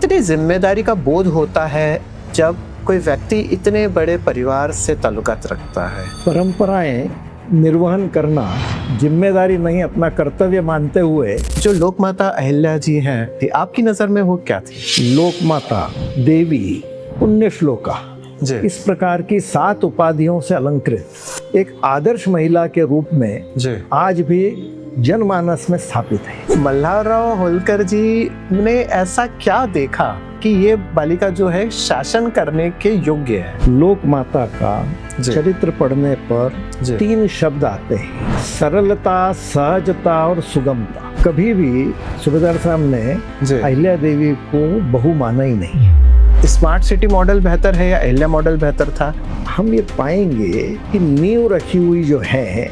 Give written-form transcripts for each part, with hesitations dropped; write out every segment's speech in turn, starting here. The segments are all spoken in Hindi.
कितनी जिम्मेदारी का बोध होता है जब कोई व्यक्ति इतने बड़े परिवार से ताल्लुकात रखता है। परंपराएं निर्वहन करना जिम्मेदारी नहीं, अपना कर्तव्य मानते हुए। जो लोकमाता अहिल्या जी हैं, आपकी नज़र में वो क्या थी? लोकमाता देवी पुण्य श्लोका इस प्रकार की 7 उपाधियों से अलंकृत एक आदर्श महिला के रूप में आज भी जनमानस में स्थापित है। मल्हारराव होलकर जी ने ऐसा क्या देखा कि ये बालिका जो है शासन करने के योग्य है? लोक माता का चरित्र पढ़ने पर 3 शब्द आते हैं, सरलता, सहजता और सुगमता। कभी भी सूबेदार साहब ने अहिल्या देवी को बहू माना ही नहीं। स्मार्ट सिटी मॉडल बेहतर है या अहिल्या मॉडल बेहतर था? हम ये पाएंगे कि नींव रखी हुई जो है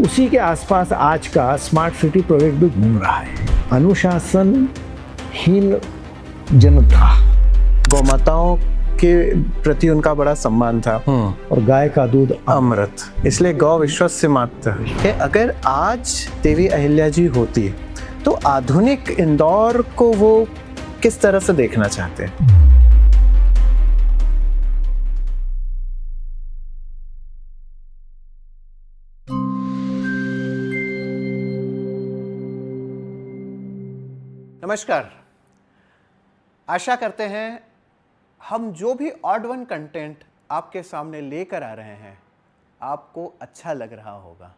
उसी के आसपास आज का स्मार्ट सिटी प्रोजेक्ट भी घूम रहा है। अनुशासनहीन जनता, गौमाताओं के प्रति उनका बड़ा सम्मान था और गाय का दूध अमृत, इसलिए गौ विश्वस्य मातृ है। अगर आज देवी अहिल्या जी होती तो आधुनिक इंदौर को वो किस तरह से देखना चाहते हैं? नमस्कार, आशा करते हैं हम जो भी ऑड वन कंटेंट आपके सामने लेकर आ रहे हैं आपको अच्छा लग रहा होगा।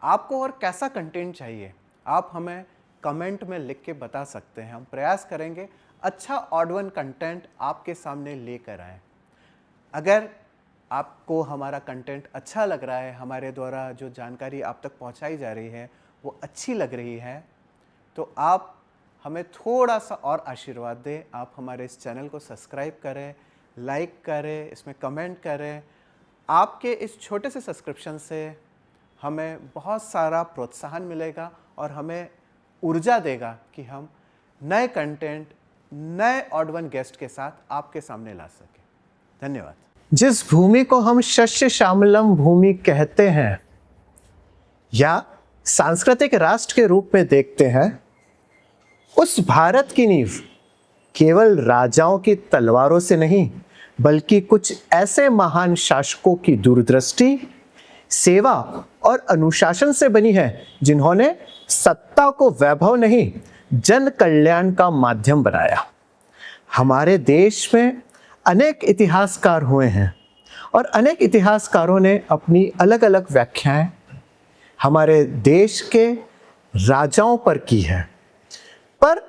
आपको और कैसा कंटेंट चाहिए आप हमें कमेंट में लिख के बता सकते हैं। हम प्रयास करेंगे अच्छा ऑड वन कंटेंट आपके सामने लेकर आए। अगर आपको हमारा कंटेंट अच्छा लग रहा है, हमारे द्वारा जो जानकारी आप तक पहुंचाई जा रही है वो अच्छी लग रही है, तो आप हमें थोड़ा सा और आशीर्वाद दें। आप हमारे इस चैनल को सब्सक्राइब करें, लाइक करें, इसमें कमेंट करें। आपके इस छोटे से सब्सक्रिप्शन से हमें बहुत सारा प्रोत्साहन मिलेगा और हमें ऊर्जा देगा कि हम नए कंटेंट, नए ऑड वन गेस्ट के साथ आपके सामने ला सकें। धन्यवाद। जिस भूमि को हम शस्य श्यामलम भूमि कहते हैं या सांस्कृतिक राष्ट्र के रूप में देखते हैं, उस भारत की नींव केवल राजाओं की तलवारों से नहीं बल्कि कुछ ऐसे महान शासकों की दूरदृष्टि, सेवा और अनुशासन से बनी है जिन्होंने सत्ता को वैभव नहीं जन कल्याण का माध्यम बनाया। हमारे देश में अनेक इतिहासकार हुए हैं और अनेक इतिहासकारों ने अपनी अलग अलग व्याख्याएं हमारे देश के राजाओं पर की है। पर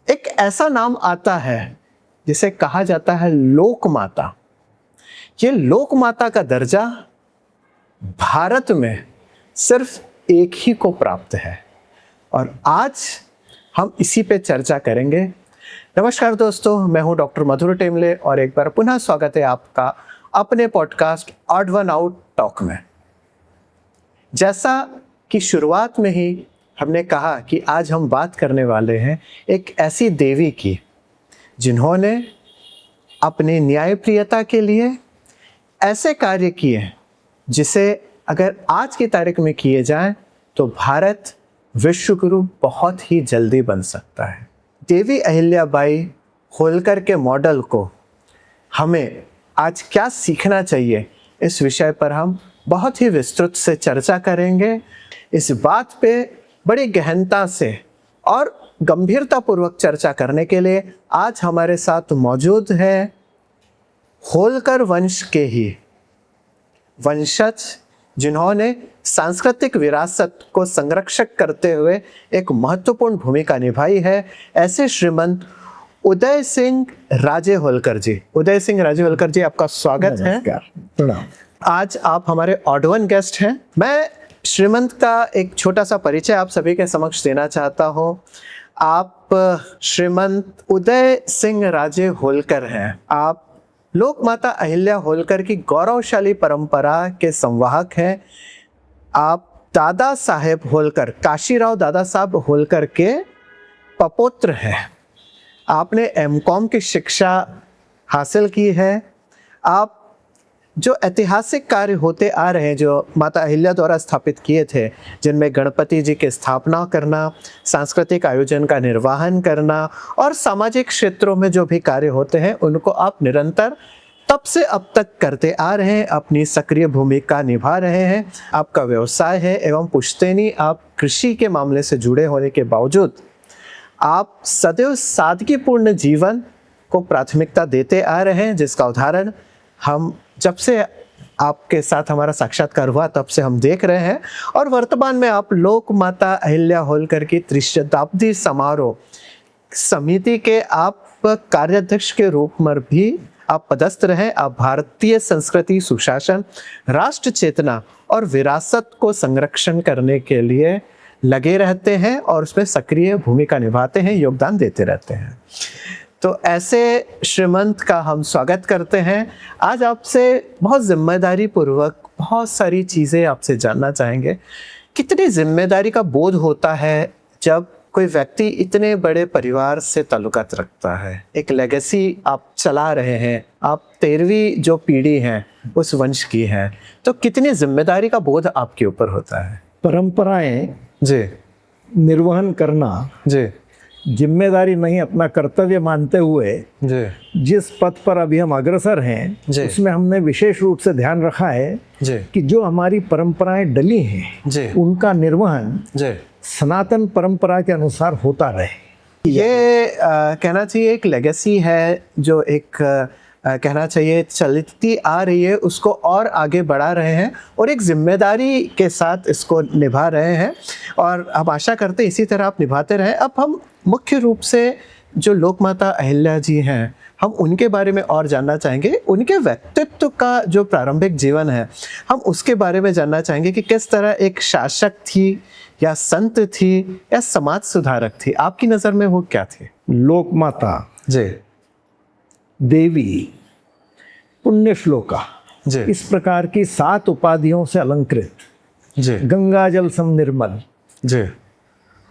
एक ऐसा नाम आता है जिसे कहा जाता है लोक माता। ये लोक माता का दर्जा भारत में सिर्फ एक ही को प्राप्त है और आज हम इसी पे चर्चा करेंगे। नमस्कार दोस्तों, मैं हूं डॉक्टर मधुर टेमले और एक बार पुनः स्वागत है आपका अपने podcast odd one out talk में। जैसा कि शुरुआत में ही हमने कहा कि आज हम बात करने वाले हैं एक ऐसी देवी की जिन्होंने अपनी न्यायप्रियता के लिए ऐसे कार्य किए जिसे अगर आज की तारीख में किए जाएं तो भारत विश्वगुरु बहुत ही जल्दी बन सकता है। देवी अहिल्याबाई होलकर के मॉडल को हमें आज क्या सीखना चाहिए, इस विषय पर हम बहुत ही विस्तृत से चर्चा करेंगे। इस बात पे बड़ी गहनता से और गंभीरता पूर्वक चर्चा करने के लिए आज हमारे साथ मौजूद है होलकर वंश के ही वंशज, जिन्होंने सांस्कृतिक विरासत को संरक्षक करते हुए एक महत्वपूर्ण भूमिका निभाई है। ऐसे श्रीमंत उदय सिंह राजे होलकर जी। उदय सिंह राजे होलकर जी, आपका स्वागत है। प्रणाम। आज आप हमारे ऑड वन गेस्ट हैं। मैं श्रीमंत का एक छोटा सा परिचय आप सभी के समक्ष देना चाहता हूँ। आप श्रीमंत उदय सिंह राजे होलकर हैं। आप लोक माता अहिल्या होलकर की गौरवशाली परंपरा के संवाहक हैं। आप दादा साहेब होलकर, काशीराव दादा साहब होलकर के पपौत्र हैं। आपने एमकॉम की शिक्षा हासिल की है। आप जो ऐतिहासिक कार्य होते आ रहे हैं जो माता अहिल्या द्वारा स्थापित किए थे, जिनमें गणपति जी की स्थापना करना, सांस्कृतिक आयोजन का निर्वहन करना और सामाजिक क्षेत्रों में जो भी कार्य होते हैं उनको आप निरंतर तब से अब तक करते आ रहे हैं, अपनी सक्रिय भूमिका निभा रहे हैं। आपका व्यवसाय है एवं पुश्तैनी आप कृषि के मामले से जुड़े होने के बावजूद आप सदैव सादगीपूर्ण जीवन को प्राथमिकता देते आ रहे हैं, जिसका उदाहरण हम जब से आपके साथ हमारा साक्षात्कार हुआ तब से हम देख रहे हैं। और वर्तमान में आप लोक माता अहिल्या होलकर की त्रिशताब्दी समारोह समिति के आप कार्याध्यक्ष के रूप में भी आप पदस्थ रहे। आप भारतीय संस्कृति, सुशासन, राष्ट्र चेतना और विरासत को संरक्षण करने के लिए लगे रहते हैं और उसमें सक्रिय भूमिका निभाते हैं, योगदान देते रहते हैं। तो ऐसे श्रीमंत का हम स्वागत करते हैं। आज आपसे बहुत जिम्मेदारी पूर्वक बहुत सारी चीज़ें आपसे जानना चाहेंगे। कितनी जिम्मेदारी का बोध होता है जब कोई व्यक्ति इतने बड़े परिवार से ताल्लुकात रखता है, एक लेगेसी आप चला रहे हैं, आप 13वीं जो पीढ़ी है उस वंश की है, तो कितनी जिम्मेदारी का बोध आपके ऊपर होता है? परंपराएं जी निर्वहन करना जी जिम्मेदारी नहीं, अपना कर्तव्य मानते हुए जी जिस पथ पर अभी हम अग्रसर हैं जी। उसमें हमने विशेष रूप से ध्यान रखा है जी कि जो हमारी परंपराएं डली हैं जी उनका निर्वहन जी सनातन परंपरा के अनुसार होता रहे। ये कहना चाहिए एक लेगेसी है जो एक कहना चाहिए चलती आ रही है, उसको और आगे बढ़ा रहे हैं और एक जिम्मेदारी के साथ इसको निभा रहे हैं और हम आशा करते हैं इसी तरह आप निभाते रहें। अब हम मुख्य रूप से जो लोक माता अहिल्या जी हैं हम उनके बारे में और जानना चाहेंगे। उनके व्यक्तित्व का जो प्रारंभिक जीवन है हम उसके बारे में जानना चाहेंगे कि किस तरह एक शासक थी या संत थी या समाज सुधारक थी, आपकी नज़र में वो क्या थे? लोक माता जी देवी पुण्य श्लोका जी इस प्रकार की 7 उपाधियों से अलंकृत, जी गंगा जल सम निर्मल जी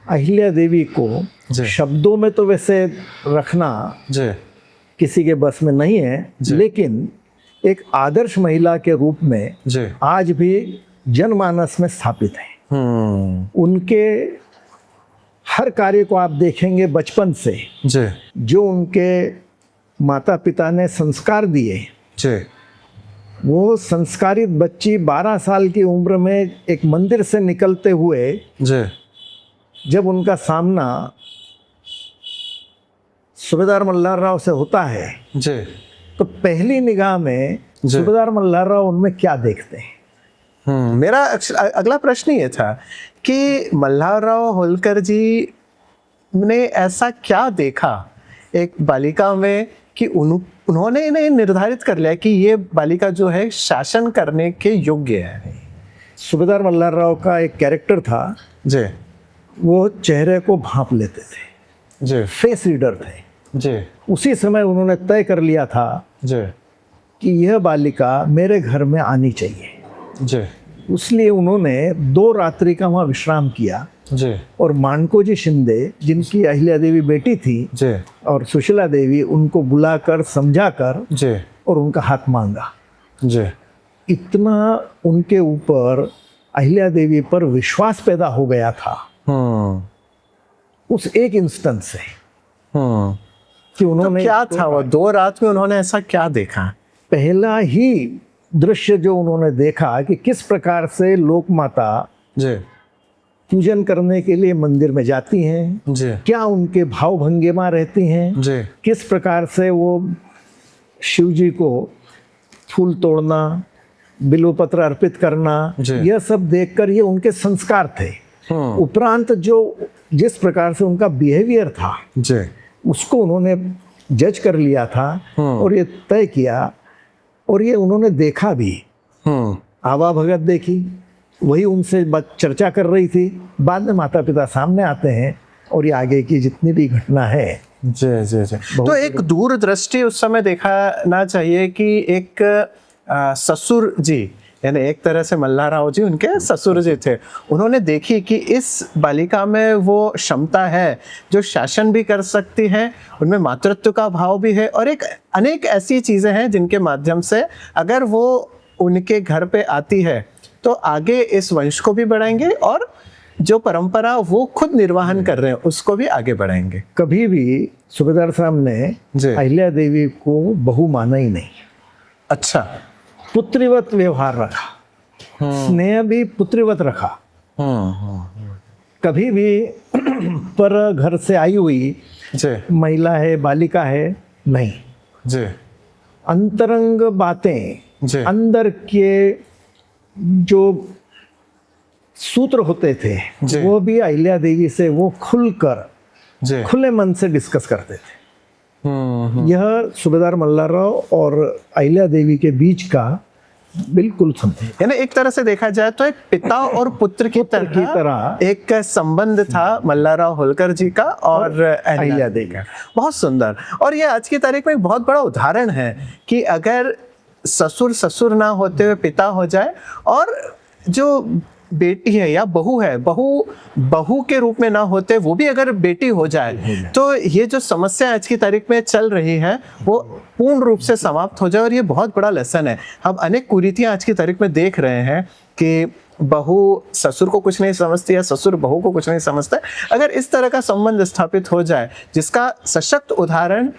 अहिल्या देवी को जी। शब्दों में तो वैसे रखना जी किसी के बस में नहीं है, लेकिन एक आदर्श महिला के रूप में जी आज भी जनमानस में स्थापित है। उनके हर कार्य को आप देखेंगे बचपन से जी जो उनके माता पिता ने संस्कार दिए, जी वो संस्कारित बच्ची 12 साल की उम्र में एक मंदिर से निकलते हुए जी जब उनका सामना सूबेदार मल्हार राव से होता है जी तो पहली निगाह में सूबेदार मल्हार राव उनमें क्या देखते हैं? मेरा अगला प्रश्न ये था कि मल्हार राव होलकर जी ने ऐसा क्या देखा एक बालिका में कि उन्होंने इन्हें निर्धारित कर लिया कि ये बालिका जो है शासन करने के योग्य है। सूबेदार मल्हार राव का एक कैरेक्टर था, जी वो चेहरे को भांप लेते थे, जी फेस रीडर थे। जी उसी समय उन्होंने तय कर लिया था जी कि यह बालिका मेरे घर में आनी चाहिए। जी इसलिए उन्होंने 2 रात्रि का वहाँ विश्राम किया जी और मानकोजी शिंदे जिनकी अहिल्या देवी बेटी थी जी और सुशीला देवी उनको बुलाकर समझाकर जी और उनका हाथ मांगा। जी इतना उनके ऊपर अहिल्या देवी पर विश्वास पैदा हो गया था उस एक इंस्टेंस से कि उन्होंने तो क्या था वो 2 रात में उन्होंने ऐसा क्या देखा? पहला ही दृश्य जो उन्होंने देखा कि किस प्रकार से लोक माता जी पूजन करने के लिए मंदिर में जाती हैं, जी क्या उनके भाव भंगिमा रहती हैं, जी किस प्रकार से वो शिव जी को फूल तोड़ना, बिल्वपत्र अर्पित करना, यह सब देखकर ये उनके संस्कार थे। उपरांत जो जिस प्रकार से उनका बिहेवियर था जी उसको उन्होंने जज कर लिया था और ये तय किया और ये उन्होंने देखा भी। आवा भगत देखी, वही उनसे चर्चा कर रही थी। बाद में माता पिता सामने आते हैं और ये आगे की जितनी भी घटना है। जी जी जी तो एक दूरदृष्टि उस समय देखना चाहिए कि एक ससुर जी यानी एक तरह से मल्हार राव जी उनके ससुर जी थे, उन्होंने देखी कि इस बालिका में वो क्षमता है जो शासन भी कर सकती है, उनमें मातृत्व का भाव भी है और एक अनेक ऐसी चीज़ें हैं जिनके माध्यम से अगर वो उनके घर पे आती है तो आगे इस वंश को भी बढ़ाएंगे और जो परंपरा वो खुद निर्वाहन कर रहे हैं उसको भी आगे बढ़ाएंगे। कभी भी सूबेदार साहब ने अहिल्या देवी को बहू माना ही नहीं। अच्छा। पुत्रीवत व्यवहार रखा, स्नेह भी पुत्रीवत रखा। कभी भी पर घर से आई हुई महिला है, बालिका है, नहीं जी। अंतरंग बातें, अंदर के जो सूत्र होते थे वो भी अहिल्या देवी से वो खुलकर खुले मन से डिस्कस करते थे। यह सूबेदार मल्हारराव और अहिल्या देवी के बीच का बिल्कुल संबंध, यानी एक तरह से देखा जाए तो एक पिता और पुत्र की तरह एक संबंध था मल्हारराव होलकर जी का और अहिल्या देवी का। बहुत सुंदर। और ये आज की तारीख में एक बहुत बड़ा उदाहरण है कि अगर ससुर ना होते हुए पिता हो जाए और जो बेटी है या बहू है, बहू के रूप में ना होते वो भी अगर बेटी हो जाए तो ये जो समस्या आज की तारीख में चल रही है वो पूर्ण रूप से समाप्त हो जाए। और ये बहुत बड़ा लेसन है। हम अनेक कुरीतियां आज की तारीख में देख रहे हैं कि बहू ससुर को कुछ नहीं समझती है, ससुर बहू को कुछ नहीं समझता है। अगर इस तरह का संबंध स्थापित हो जाए, जिसका सशक्त उदाहरण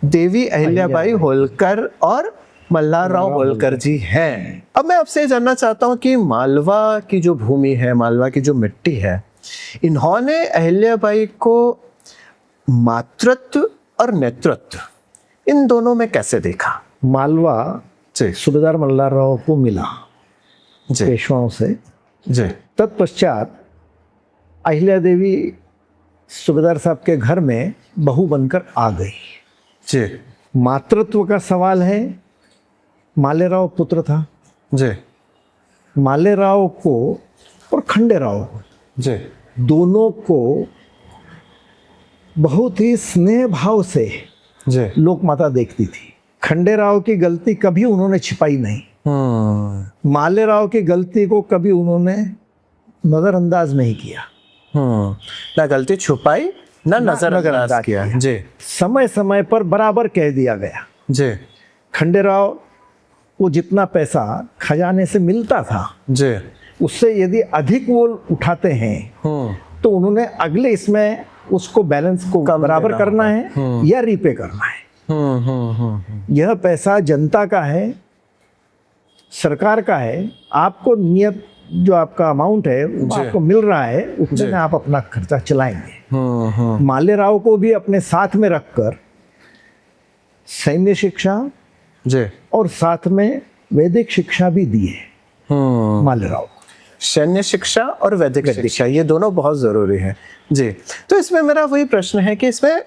देवी अहिल्याबाई होलकर और मल्हारराव होलकर जी हैं। अब मैं आपसे जानना चाहता हूं कि मालवा की जो भूमि है, मालवा की जो मिट्टी है, इन्होंने अहिल्याबाई को मातृत्व और नेतृत्व इन दोनों में कैसे देखा? मालवा सूबेदार मल्हारराव को मिला पेशवाओं से। तत्पश्चात अहिल्या देवी सूबेदार साहब के घर में बहू बनकर आ गई। मातृत्व का सवाल है, मालेराव पुत्र था मालेराव को और खंडेराव को, दोनों को बहुत ही स्नेह भाव से लोक माता देखती थी। खंडेराव की गलती कभी उन्होंने छिपाई नहीं। मालेराव की गलती को कभी उन्होंने नजरअंदाज नहीं किया। ना गलती छुपाई ना नजरअंदाज किया। समय समय पर बराबर कह दिया गया। खंडेराव को जितना पैसा खजाने से मिलता था उससे यदि अधिक वो उठाते हैं तो उन्होंने अगले इसमें उसको बैलेंस को बराबर करना है या रीपे करना है। यह पैसा जनता का है, सरकार का है। आपको नियत जो आपका अमाउंट है आपको मिल रहा है उसमें आप अपना खर्चा चलाएंगे। मालेराव को भी अपने साथ में रखकर सैन्य शिक्षा और साथ में वैदिक शिक्षा भी दी है मालेराव। सैन्य शिक्षा और वैदिक शिक्षा ये दोनों बहुत जरूरी है जी। तो इसमें मेरा वही प्रश्न है कि इसमें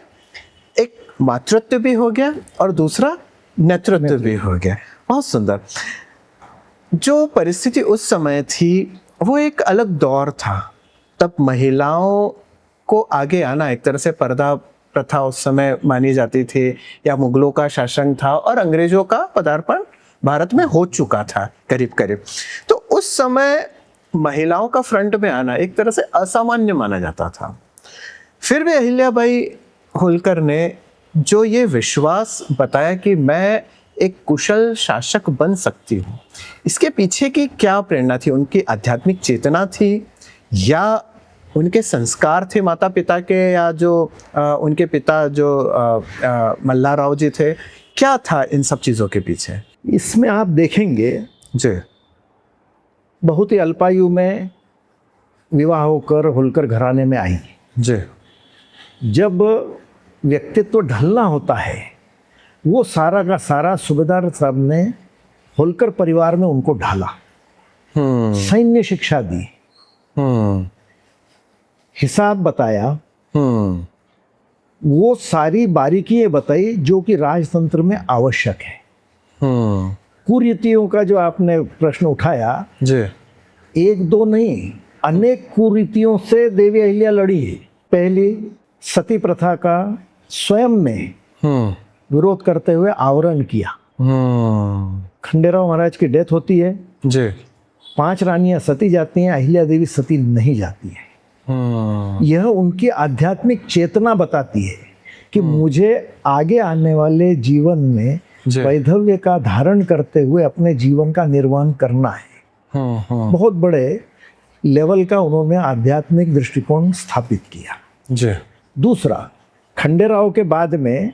एक मातृत्व भी हो गया और दूसरा नेतृत्व भी हो गया। बहुत सुंदर। जो परिस्थिति उस समय थी वो एक अलग दौर था। तब महिलाओं को आगे आना, एक तरह से पर्दा प्रथा उस समय मानी जाती थी या मुगलों का शासन था और अंग्रेजों का पदार्पण भारत में हो चुका था करीब करीब। तो उस समय महिलाओं का फ्रंट में आना एक तरह से असामान्य माना जाता था। फिर भी अहिल्याबाई होलकर ने जो ये विश्वास बताया कि मैं एक कुशल शासक बन सकती हूँ, इसके पीछे की क्या प्रेरणा थी? उनकी आध्यात्मिक चेतना थी या उनके संस्कार थे माता पिता के, या जो उनके पिता जो मल्हारराव जी थे, क्या था इन सब चीज़ों के पीछे? इसमें आप देखेंगे बहुत ही अल्पायु में विवाह होकर होलकर घराने में आई। जब व्यक्तित्व ढलना होता है वो सारा का सारा सूबेदार साहब ने होलकर परिवार में उनको ढाला। सैन्य शिक्षा दी, हिसाब बताया, वो सारी बारीकियां बताई जो कि राजतंत्र में आवश्यक है। कुरीतियों का जो आपने प्रश्न उठाया, एक दो नहीं अनेक कुरीतियों से देवी अहिल्या लड़ी है। पहली सती प्रथा का स्वयं में विरोध करते हुए आवरण किया। खंडेराव महाराज की डेथ होती है, 5 रानियां सती जाती हैं, अहिल्या देवी सती नहीं जाती है। यह उनकी आध्यात्मिक चेतना बताती है कि मुझे आगे आने वाले जीवन में वैधव्य का धारण करते हुए अपने जीवन का निर्वहन करना है। बहुत बड़े लेवल का उन्होंने आध्यात्मिक दृष्टिकोण स्थापित किया। जी। दूसरा, खंडेराव के बाद में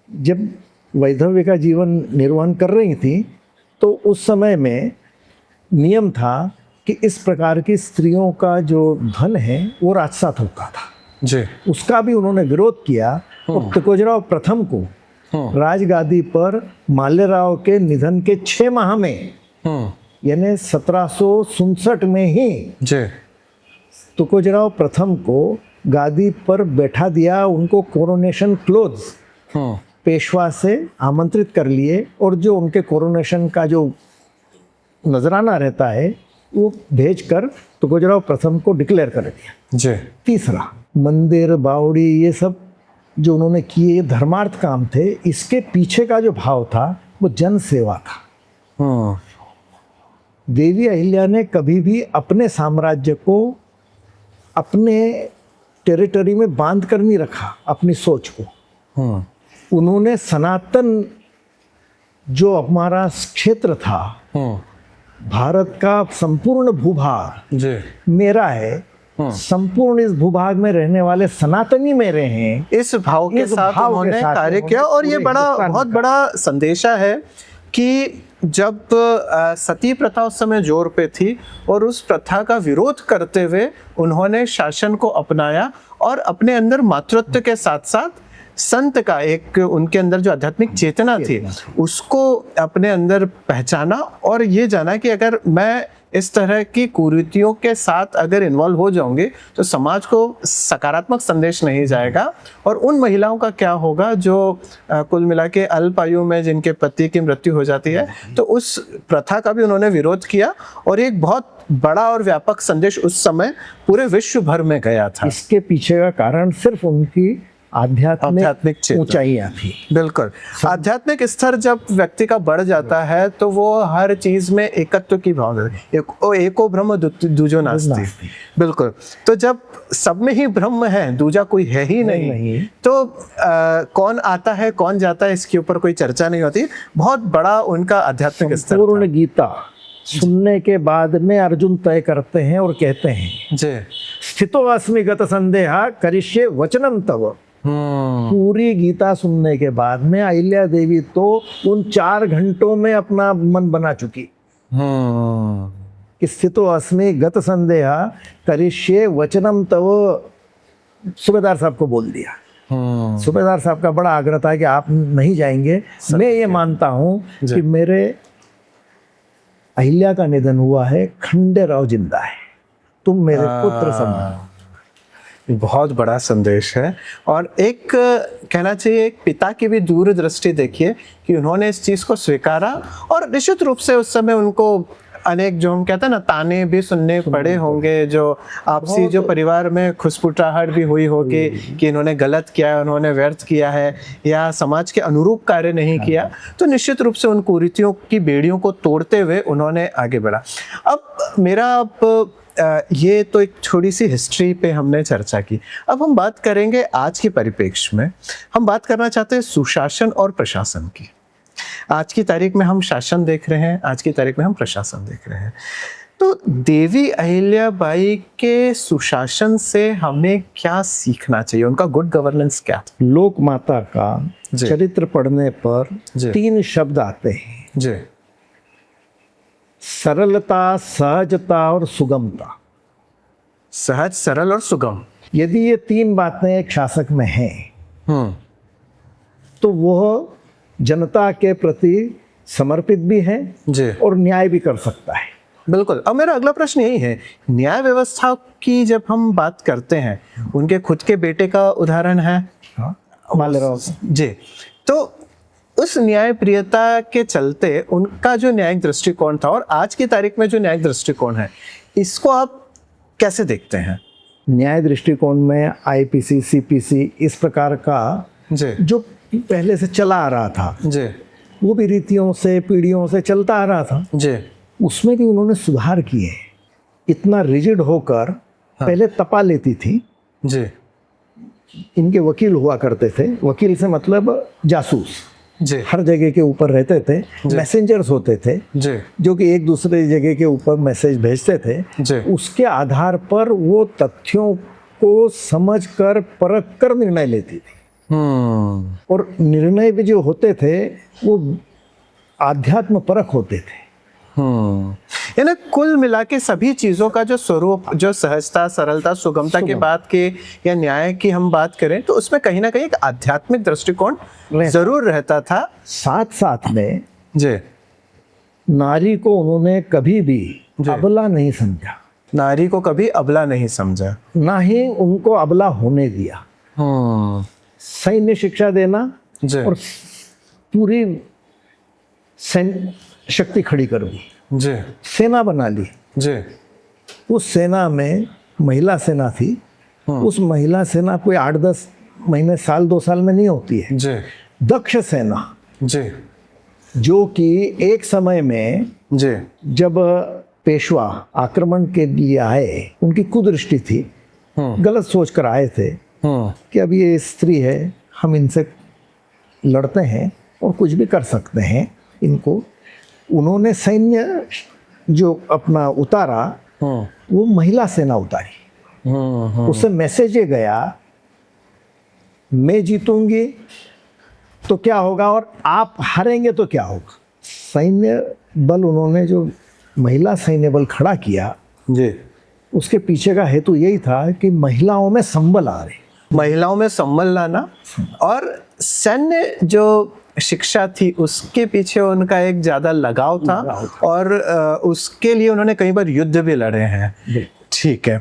जब वैधव्य का जीवन निर्वहन कर रही थी तो उस समय में नियम था कि इस प्रकार की स्त्रियों का जो धन है वो राजसात होता था जी। उसका भी उन्होंने विरोध किया और तुकोजराव प्रथम को राजगादी पर माल्यराव के निधन के 6 माह में यानी 1767 में ही जी तुकोजराव प्रथम को गादी पर बैठा दिया। उनको कोरोनेशन क्लोज पेशवा से आमंत्रित कर लिए और जो उनके कोरोनेशन का जो नजराना रहता है वो भेजकर तुकोजराव प्रथम को डिक्लेयर कर दिया। जी। तीसरा, मंदिर बावड़ी ये सब जो उन्होंने किए धर्मार्थ काम थे, इसके पीछे का जो भाव था वो जन सेवा था। देवी अहिल्या ने कभी भी अपने साम्राज्य को अपने टेरिटरी में बांध कर नहीं रखा अपनी सोच को। उन्होंने सनातन जो हमारा क्षेत्र था, भारत का संपूर्ण भूभाग जी मेरा है, संपूर्ण इस भूभाग में रहने वाले सनातनी मेरे हैं, इस भाव के साथ उन्होंने कार्य किया। और ये बहुत बड़ा संदेशा है कि जब सती प्रथा उस समय जोर पे थी और उस प्रथा का विरोध करते हुए उन्होंने शासन को अपनाया और अपने अंदर मातृत्व के साथ साथ संत का एक उनके अंदर जो आध्यात्मिक चेतना थी उसको अपने अंदर पहचाना और ये जाना कि अगर मैं इस तरह की कुरीतियों के साथ अगर इन्वॉल्व हो जाऊंगे तो समाज को सकारात्मक संदेश नहीं जाएगा। और उन महिलाओं का क्या होगा जो कुल मिला के अल्प आयु में जिनके पति की मृत्यु हो जाती है। तो उस प्रथा का भी उन्होंने विरोध किया और एक बहुत बड़ा और व्यापक संदेश उस समय पूरे विश्व भर में गया था। इसके पीछे का कारण सिर्फ उनकी आध्यात्मिक ऊंचाइयां थी। बिल्कुल, आध्यात्मिक स्तर जब व्यक्ति का बढ़ जाता है तो वो हर चीज में एकत्व की भावना, एको ब्रह्म दूजो नास्ति। बिल्कुल, तो जब सब में ही ब्रह्म है, दूजा कोई है ही नहीं। तो कौन आता है कौन जाता है इसके ऊपर कोई चर्चा नहीं होती। बहुत बड़ा उनका आध्यात्मिक स्तर। पूर्ण गीता सुनने के बाद में अर्जुन तय करते हैं और कहते हैं जी, स्थितो अस्मि गत संदेहा करिष्ये वचनम तव। पूरी गीता सुनने के बाद में अहिल्या देवी तो उन 4 घंटों में अपना मन बना चुकी कि स्थितो अस्मि गत संदेहा करिष्ये वचनम तव सूबेदार साहब को बोल दिया। सूबेदार साहब का बड़ा आग्रह था कि आप नहीं जाएंगे। मैं ये मानता हूँ कि मेरे अहिल्या का निधन हुआ है, खंडेराव जिंदा है, तुम मेरे पुत्र समान। बहुत बड़ा संदेश है और एक कहना चाहिए एक पिता की भी दूरदृष्टि देखिए कि उन्होंने इस चीज को स्वीकारा। और निश्चित रूप से उस समय उनको अनेक जो हम कहते हैं ना ताने भी सुनने पड़े होंगे, जो आपसी जो परिवार में खुसपुटाहट भी हुई होगी कि इन्होंने गलत किया है, उन्होंने व्यर्थ किया है या समाज के अनुरूप कार्य नहीं किया। तो निश्चित रूप से उन कुरीतियों की बेड़ियों को तोड़ते हुए उन्होंने आगे बढ़ा। अब ये तो एक छोटी सी हिस्ट्री पे हमने चर्चा की। अब हम बात करेंगे आज के परिप्रेक्ष्य में। हम बात करना चाहते हैं सुशासन और प्रशासन की। आज की तारीख में हम शासन देख रहे हैं, आज की तारीख में हम प्रशासन देख रहे हैं। तो देवी अहिल्याबाई के सुशासन से हमें क्या सीखना चाहिए, उनका गुड गवर्नेंस क्या? लोक माता का चरित्र पढ़ने पर 3 शब्द आते हैं जी। सरलता, सहजता और सुगमता। सहज, सरल और सुगम। यदि ये 3 बातें एक शासक में हैं तो वह जनता के प्रति समर्पित भी है जी और न्याय भी कर सकता है। बिल्कुल। अब मेरा अगला प्रश्न यही है, न्याय व्यवस्था की जब हम बात करते हैं, उनके खुद के बेटे का उदाहरण है माल्यराव जी। तो उस न्याय प्रियता के चलते उनका जो न्यायिक दृष्टिकोण था और आज की तारीख में जो न्यायिक दृष्टिकोण है, इसको आप कैसे देखते हैं? न्याय दृष्टिकोण में आईपीसी, सीपीसी इस प्रकार का जी जो पहले से चला आ रहा था जी, वो भी रीतियों से पीढ़ियों से चलता आ रहा था जी, उसमें भी उन्होंने सुधार किए। इतना रिजिड होकर पहले तपा लेती थी जी। इनके वकील हुआ करते थे, वकील से मतलब जासूस जी हर जगह के ऊपर रहते थे, मैसेंजर्स होते थे जी जो कि एक दूसरे जगह के ऊपर मैसेज भेजते थे। जी उसके आधार पर वो तथ्यों को समझकर परख कर निर्णय लेती थी। और निर्णय भी जो होते थे वो आध्यात्म परख होते थे। यानी कुल मिला के सभी चीजों का जो स्वरूप, जो सहजता, सरलता, सुगमता की बात के या न्याय की हम बात करें तो उसमें कहीं ना कहीं एक आध्यात्मिक दृष्टिकोण जरूर रहता था। साथ साथ में जी नारी को उन्होंने कभी भी अबला नहीं समझा, नारी को कभी अबला नहीं समझा, ना ही उनको अबला होने दिया। सैन्य शिक्षा देना जी और पूरी सैन्य शक्ति खड़ी कर दी, जी सेना बना ली। जी उस सेना में महिला सेना थी। उस महिला सेना कोई 8-10 महीने, साल 2 साल में नहीं होती है। जी दक्ष सेना, जी जो कि एक समय में जी जब पेशवा आक्रमण के लिए आए, उनकी कुदृष्टि थी, गलत सोच कर आए थे कि अब ये स्त्री है, हम इनसे लड़ते हैं और कुछ भी कर सकते हैं इनको। उन्होंने सैन्य जो अपना उतारा वो महिला सेना उतारी। उससे मैसेज ये गया, मैं जीतूंगी तो क्या होगा और आप हारेंगे तो क्या होगा। सैन्य बल उन्होंने जो महिला सैन्य बल खड़ा किया जी, उसके पीछे का हेतु यही था कि महिलाओं में संबल आ रहे, महिलाओं में संबल लाना और सैन्य जो शिक्षा थी उसके पीछे उनका एक ज्यादा लगाव था और उसके लिए उन्होंने कई बार युद्ध भी लड़े हैं। ठीक है,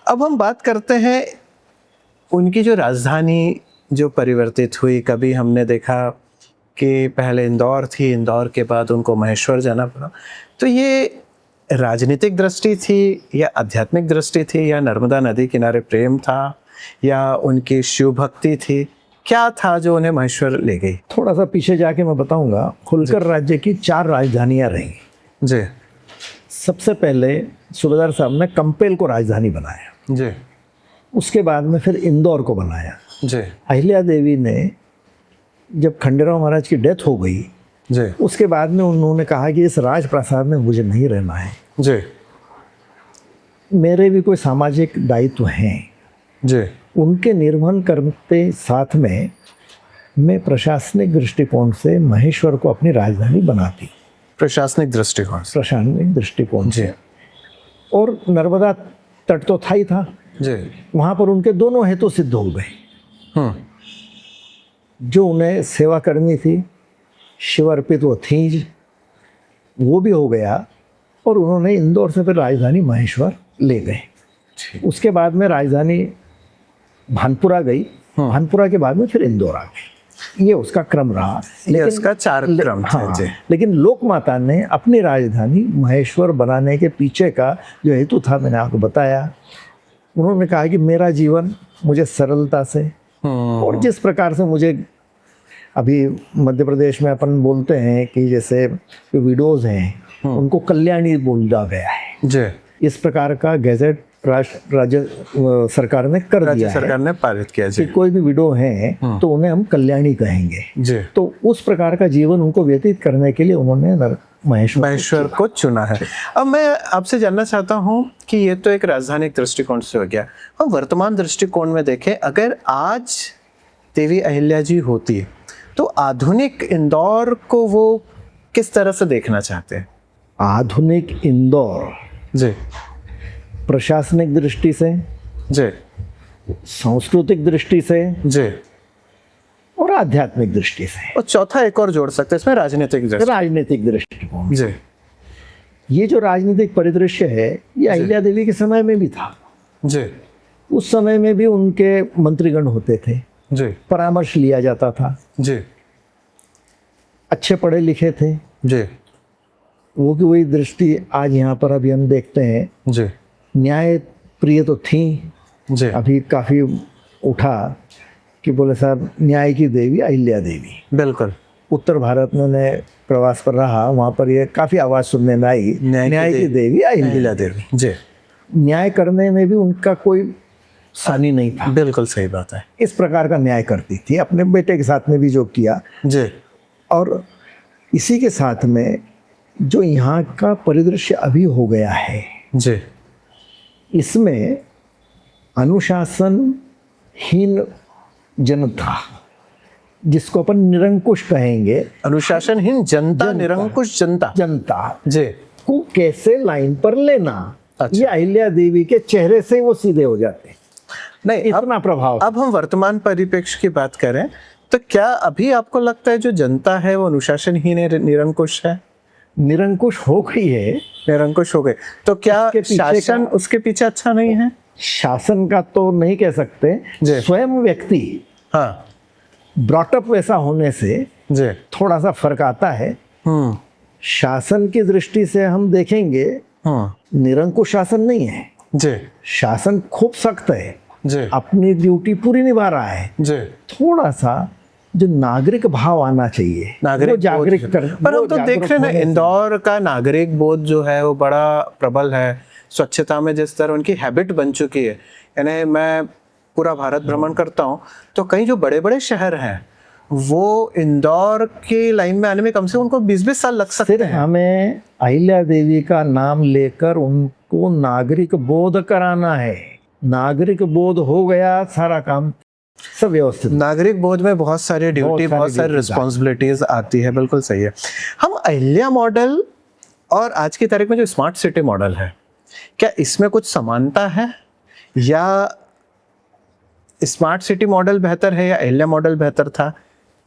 अब हम बात करते हैं उनकी जो राजधानी जो परिवर्तित हुई। कभी हमने देखा कि पहले इंदौर थी, इंदौर के बाद उनको महेश्वर जाना पड़ा। तो ये राजनीतिक दृष्टि थी या आध्यात्मिक दृष्टि थी या नर्मदा नदी किनारे प्रेम था या उनकी शिव भक्ति थी, क्या था जो उन्हें महेश्वर ले गई? थोड़ा सा पीछे जाके मैं बताऊंगा। होलकर राज्य की 4 राजधानियां रही जी। सबसे पहले सूबेदार साहब ने कंपेल को राजधानी बनाया जी। उसके बाद में फिर इंदौर को बनाया जी। अहिल्या देवी ने जब खंडेराव महाराज की डेथ हो गई जी। उसके बाद में उन्होंने कहा कि इस राजप्रासाद में मुझे नहीं रहना है जी। मेरे भी कोई सामाजिक दायित्व हैं जी। उनके निर्वहन करते साथ में मैं प्रशासनिक दृष्टिकोण से महेश्वर को अपनी राजधानी बनाती। प्रशासनिक दृष्टिकोण से। प्रशासनिक दृष्टिकोण जी। से। और नर्मदा तट तो था ही था जी। वहाँ पर उनके दोनों हेतु सिद्ध हो गए। जो उन्हें सेवा करनी थी, शिव अर्पित वो थी, वो भी हो गया और उन्होंने इंदौर से फिर राजधानी महेश्वर ले गए। उसके बाद में राजधानी भानपुरा गई, भानपुरा के बाद में फिर इंदौर आ गई। ये उसका क्रम रहा। ये उसका 4 क्रम था। हाँ, जी। लेकिन लोकमाता ने अपनी राजधानी महेश्वर बनाने के पीछे का जो हेतु था मैंने आपको बताया। उन्होंने कहा कि मेरा जीवन मुझे सरलता से और जिस प्रकार से मुझे अभी मध्य प्रदेश में अपन बोलते हैं कि जैसे विडोज हैं उनको कल्याणी बोला गया है। जी। इस प्रकार का गैजेट राज्य सरकार ने कर दिया है। सरकार ने पारित किया। जी। कि कोई भी विडो हैं तो उन्हें हम कल्याणी कहेंगे। जी। तो उस प्रकार का जीवन उनको व्यतीत करने के लिए उन्होंने महेश्वर को चुना है। अब मैं आपसे जानना चाहता हूँ कि ये तो एक राजधानिक दृष्टिकोण से हो गया, हम वर्तमान दृष्टिकोण में देखें, अगर आज देवी अहिल्या जी होती तो आधुनिक इंदौर को वो किस तरह से देखना चाहते हैं? आधुनिक इंदौर जी। प्रशासनिक दृष्टि से, जी, सांस्कृतिक दृष्टि से, जी, और आध्यात्मिक दृष्टि से, और चौथा एक और जोड़ सकते हैं इसमें, राजनीतिक दृष्टिकोण। जी। ये जो राजनीतिक परिदृश्य है ये अहिल्या देवी के समय में भी था। जी। उस समय में भी उनके मंत्रीगण होते थे। जी। परामर्श लिया जाता था। जी। अच्छे पढ़े लिखे थे। जी। वो की वही दृष्टि आज यहाँ पर अभी हम देखते हैं। जी। न्याय प्रिय तो थी। जी। अभी काफ़ी उठा कि बोले साहब न्याय की देवी अहिल्या देवी। बिल्कुल। उत्तर भारत में प्रवास पर रहा, वहाँ पर ये काफ़ी आवाज़ सुनने में आई, न्याय की देवी अहिल्या देवी। जी। न्याय करने में भी उनका कोई सानी नहीं था। बिल्कुल सही बात है। इस प्रकार का न्याय करती थी। अपने बेटे के साथ में भी जो किया। जी। और इसी के साथ में जो यहाँ का परिदृश्य अभी हो गया है जी, इसमें अनुशासनहीन जनता, जिसको अपन निरंकुश कहेंगे, अनुशासनहीन जनता, निरंकुश जनता जनता जी, को कैसे लाइन पर लेना, अच्छा। ये अहिल्या देवी के चेहरे से वो सीधे हो जाते हैं। नहीं, इतना प्रभाव। अब हम वर्तमान परिप्रेक्ष्य की बात करें तो क्या अभी आपको लगता है जो जनता है वो अनुशासनहीन है, निरंकुश है? निरंकुश हो गई है, निरंकुश हो गए तो क्या उसके पीछे शासन उसके पीछे अच्छा नहीं है? शासन का तो नहीं कह सकते, जी। स्वयं व्यक्ति हाँ ब्रॉटअप वैसा होने से जी, थोड़ा सा फर्क आता है। शासन की दृष्टि से हम देखेंगे निरंकुश शासन नहीं है, जी शासन खूब सख्त है, जी अपनी ड्यूटी पूरी निभा रहा है। जी, थोड़ा सा जो नागरिक भाव आना चाहिए, नागरिक वो जागृत बोध। कर, पर वो हम तो देख जागरूक रहे हैं ना, होने से- इंदौर का नागरिक बोध जो है वो बड़ा प्रबल है। स्वच्छता में जिस तरह उनकी हैबिट बन चुकी है, यानी मैं पूरा भारत भ्रमण करता हूँ तो कई जो बड़े बड़े शहर हैं वो इंदौर के लाइन में आने में कम से कम उनको 20-20 साल लग सकते सिर्फ हैं। हमें अहिल्या देवी का नाम लेकर उनको नागरिक बोध कराना है। नागरिक बोध हो गया, सारा काम सब व्यवस्थित। नागरिक बोध में बहुत सारी ड्यूटी, बहुत सारी रिस्पॉन्सिबिलिटीज आती है, बिल्कुल सही है। हम अहिल्या मॉडल और आज की तारीख में जो स्मार्ट सिटी मॉडल है, क्या इसमें कुछ समानता है या स्मार्ट सिटी मॉडल बेहतर है या अहिल्या मॉडल बेहतर था,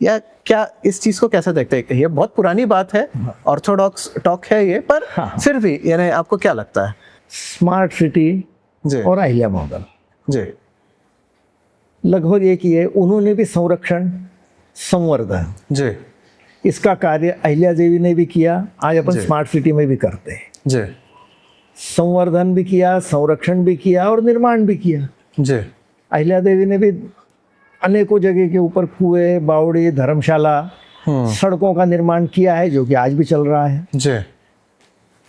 या क्या इस चीज को कैसे देखते हैं? ये बहुत पुरानी बात है, ऑर्थोडॉक्स टॉक है ये, पर फिर भी यानी आपको क्या लगता है? स्मार्ट सिटी जी और अहिल्या मॉडल जी लगभग एक ही है। उन्होंने भी संरक्षण संवर्धन जी इसका कार्य अहिल्या देवी ने भी किया, आज अपन जी। स्मार्ट सिटी में भी करते हैं। जी संवर्धन भी किया, संरक्षण भी किया और निर्माण भी किया। जी अहिल्या देवी ने भी अनेकों जगह के ऊपर कुएं, बावड़ी, धर्मशाला, सड़कों का निर्माण किया है, जो कि आज भी चल रहा है। जी